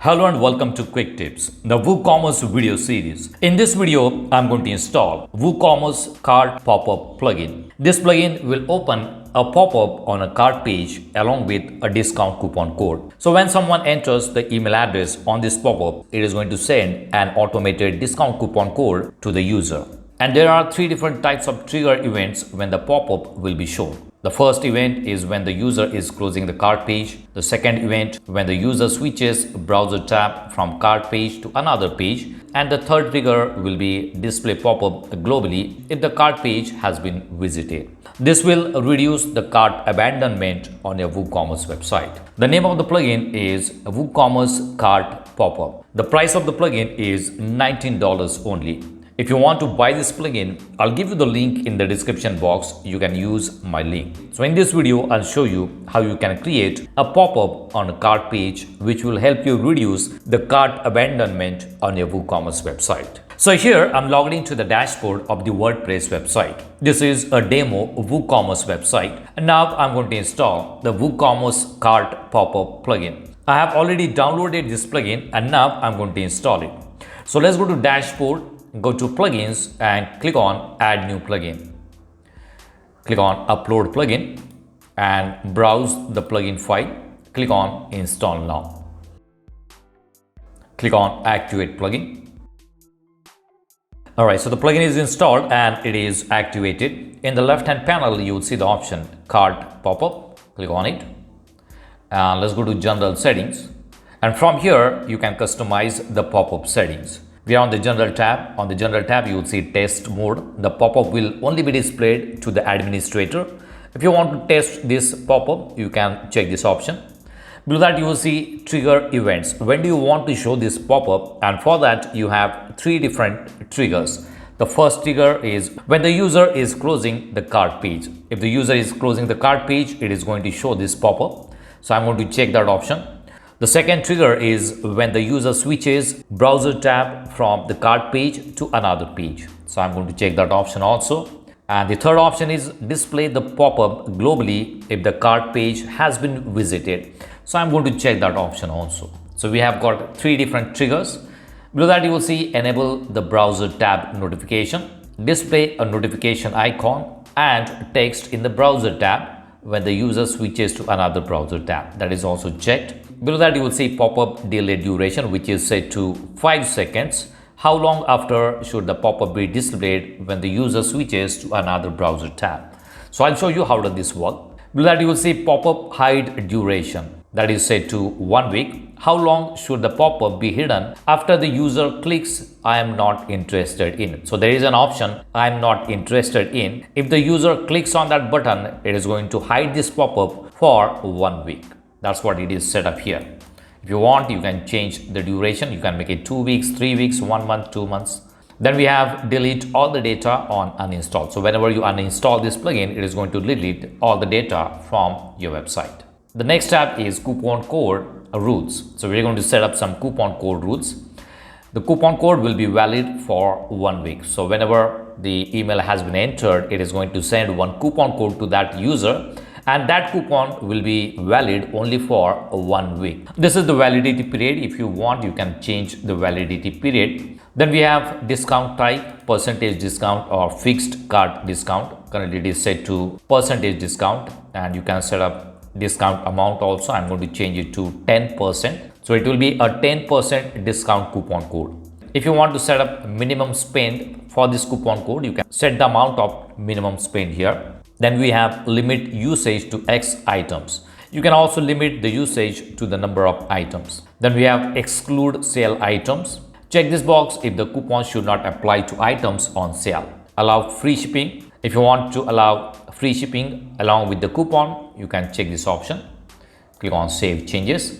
Hello and welcome to Quick Tips, the WooCommerce video series. In this video, I'm going to install WooCommerce Cart Popup Plugin. This plugin will open a pop-up on a cart page along with a discount coupon code. So when someone enters the email address on this pop-up, it is going to send an automated discount coupon code to the user. And there are three different types of trigger events when the pop-up will be shown. The first event is when the user is closing the cart page. The second event when the user switches browser tab from cart page to another page. And the third trigger will be display pop-up globally if the cart page has been visited. This will reduce the cart abandonment on your WooCommerce website. The name of the plugin is WooCommerce Cart Popup. The price of the plugin is $19 only. If you want to buy this plugin, I'll give you the link in the description box. You can use my link. So in this video, I'll show you how you can create a pop-up on a cart page, which will help you reduce the cart abandonment on your WooCommerce website. So here I'm logged into the dashboard of the WordPress website. This is a demo WooCommerce website. And now I'm going to install the WooCommerce Cart Popup plugin. I have already downloaded this plugin and now I'm going to install it. So let's go to dashboard. Go to plugins and click on add new plugin. Click on upload plugin and browse the plugin file. Click on install now. Click on activate plugin. Alright, so the plugin is installed and it is activated. In the left hand panel you will see the option Cart Popup. Click on it and let's go to general settings, and from here you can customize the pop-up settings. We are on the general tab. On the general tab, you will see test mode. The pop-up will only be displayed to the administrator. If you want to test this pop-up, you can check this option. Below that, you will see trigger events. When do you want to show this pop-up? And for that, you have three different triggers. The first trigger is when the user is closing the cart page. If the user is closing the cart page, it is going to show this pop-up. So I'm going to check that option. The second trigger is when the user switches browser tab from the cart page to another page. So I'm going to check that option also. And the third option is display the pop-up globally if the cart page has been visited. So I'm going to check that option also. So we have got three different triggers. Below that you will see enable the browser tab notification, display a notification icon and text in the browser tab when the user switches to another browser tab. That is also checked. Below that you will see pop-up delay duration, which is set to 5 seconds. How long after should the pop-up be displayed when the user switches to another browser tab? So I'll show you how does this work. Below that you will see pop-up hide duration, that is set to 1 week. How long should the pop-up be hidden after the user clicks I am not interested in? So there is an option I am not interested in. If the user clicks on that button, it is going to hide this pop-up for 1 week. That's what it is set up here. If you want, you can change the duration. You can make it 2 weeks, 3 weeks, 1 month, 2 months. Then we have delete all the data on uninstall. So whenever you uninstall this plugin, it is going to delete all the data from your website. The next tab is coupon code rules. So we're going to set up some coupon code rules. The coupon code will be valid for 1 week. So whenever the email has been entered, it is going to send one coupon code to that user. And that coupon will be valid only for 1 week. This is the validity period. If you want, you can change the validity period. Then we have discount type, percentage discount or fixed cart discount. Currently it is set to percentage discount, and you can set up discount amount also. I'm going to change it to 10%. So it will be a 10% discount coupon code. If you want to set up minimum spend for this coupon code, you can set the amount of minimum spend here. Then we have limit usage to X items. You can also limit the usage to the number of items. Then we have exclude sale items. Check this box if the coupon should not apply to items on sale. Allow free shipping. If you want to allow free shipping along with the coupon, you can check this option. Click on save changes.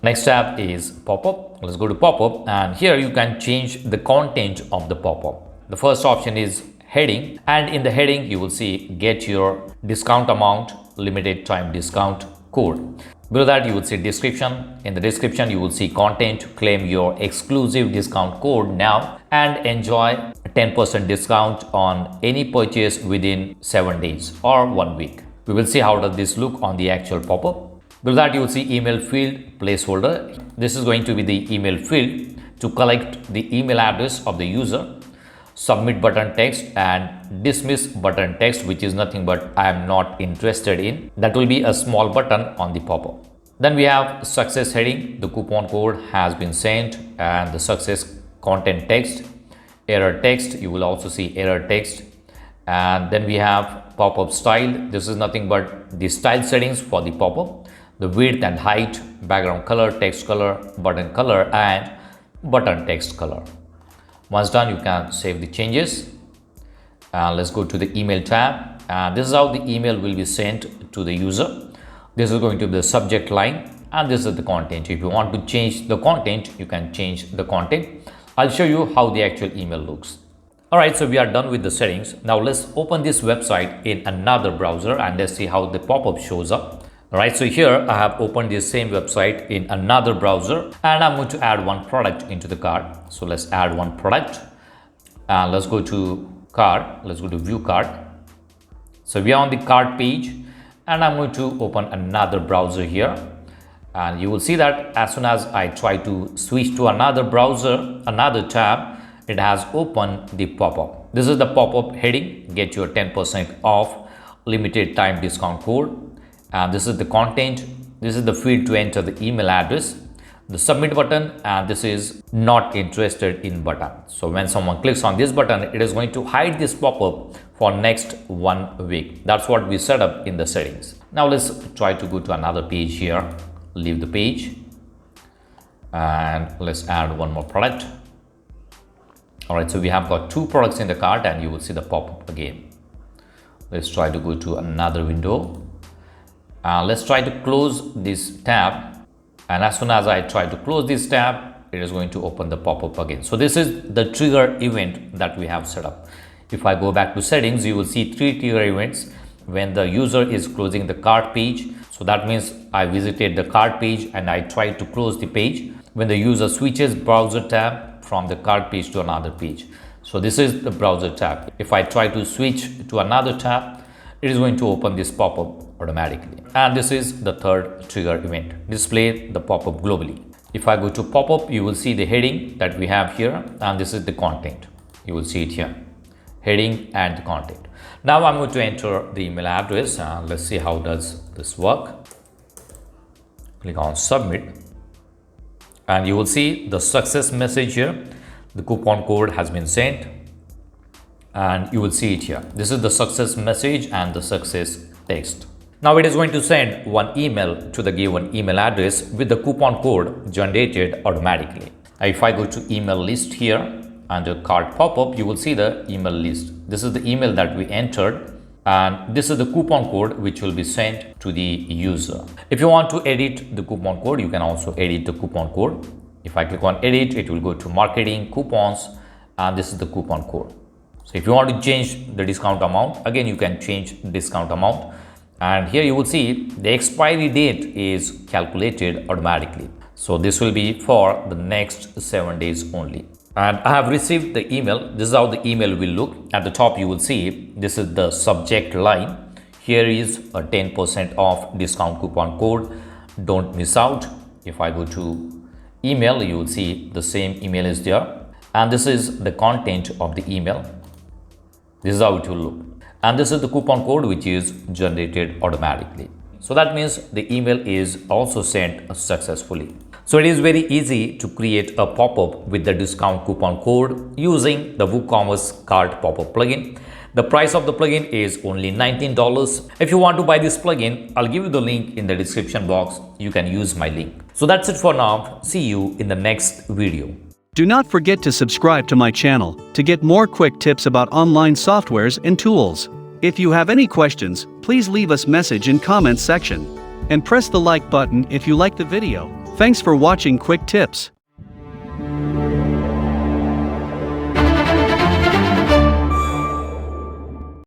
Next tab is pop-up. Let's go to pop-up, and here you can change the content of the pop-up. The first option is heading, and in the heading you will see get your discount amount, limited time discount code. Below that you will see description. In the description you will see content, claim your exclusive discount code now and enjoy 10% discount on any purchase within 7 days or 1 week. We will see how does this look on the actual pop-up. Below that you will see email field placeholder. This is going to be the email field to collect the email address of the user, submit button text and dismiss button text, which is nothing but I am not interested in. That will be a small button on the pop-up. Then we have success heading. The coupon code has been sent and the success content text, error text. You will also see error text. And then we have pop-up style. This is nothing but the style settings for the pop-up, the width and height, background color, text color, button color and button text color. Once done, you can save the changes. Let's go to the email tab. This is how the email will be sent to the user. This is going to be the subject line and this is the content. If you want to change the content, you can change the content. I'll show you how the actual email looks. Alright, so we are done with the settings. Now let's open this website in another browser and let's see how the pop-up shows up. Alright, so here I have opened this same website in another browser and I'm going to add one product into the cart. So let's add one product and let's go to cart. Let's go to view cart. So we are on the cart page and I'm going to open another browser here. And you will see that as soon as I try to switch to another browser, another tab, it has opened the pop-up. This is the pop-up heading, get your 10% off limited time discount code. And this is the content. This is the field to enter the email address, the submit button, and this is not interested in button. So when someone clicks on this button, it is going to hide this pop-up for next 1 week. That's what we set up in the settings. Now let's try to go to another page here. Leave the page and let's add one more product. All right, so we have got 2 products in the cart and you will see the pop-up again. Let's try to go to another window. Let's try to close this tab, and as soon as I try to close this tab, it is going to open the pop-up again. So this is the trigger event that we have set up. If I go back to settings, you will see 3 trigger events when the user is closing the cart page. So that means I visited the cart page and I tried to close the page. When the user switches browser tab from the cart page to another page. So this is the browser tab. If I try to switch to another tab, it is going to open this pop-up automatically. And this is the 3rd trigger event, display the pop-up globally. If I go to pop-up, you will see the heading that we have here and this is the content. You will see it here, heading and the content. Now I'm going to enter the email address. Let's see how does this work. Click on submit and you will see the success message here. The coupon code has been sent and you will see it here. This is the success message and the success text. Now it is going to send one email to the given email address with the coupon code generated automatically. If I go to email list here under cart pop-up, you will see the email list. This is the email that we entered and this is the coupon code which will be sent to the user. If you want to edit the coupon code, you can also edit the coupon code. If I click on edit, it will go to marketing, coupons, and this is the coupon code. So if you want to change the discount amount, again you can change discount amount. And here you will see the expiry date is calculated automatically. So this will be for the next 7 days only. And I have received the email. This is how the email will look. At the top you will see this is the subject line. Here is a 10% off discount coupon code. Don't miss out. If I go to email, you will see the same email is there. And this is the content of the email. This is how it will look. And this is the coupon code which is generated automatically. So that means the email is also sent successfully. So it is very easy to create a pop-up with the discount coupon code using the WooCommerce Cart Popup Plugin. The price of the plugin is only $19. If you want to buy this plugin, I'll give you the link in the description box. You can use my link. So that's it for now. See you in the next video. Do not forget to subscribe to my channel to get more quick tips about online softwares and tools. If you have any questions, please leave us message in comments section. And press the like button if you like the video. Thanks for watching Quick Tips.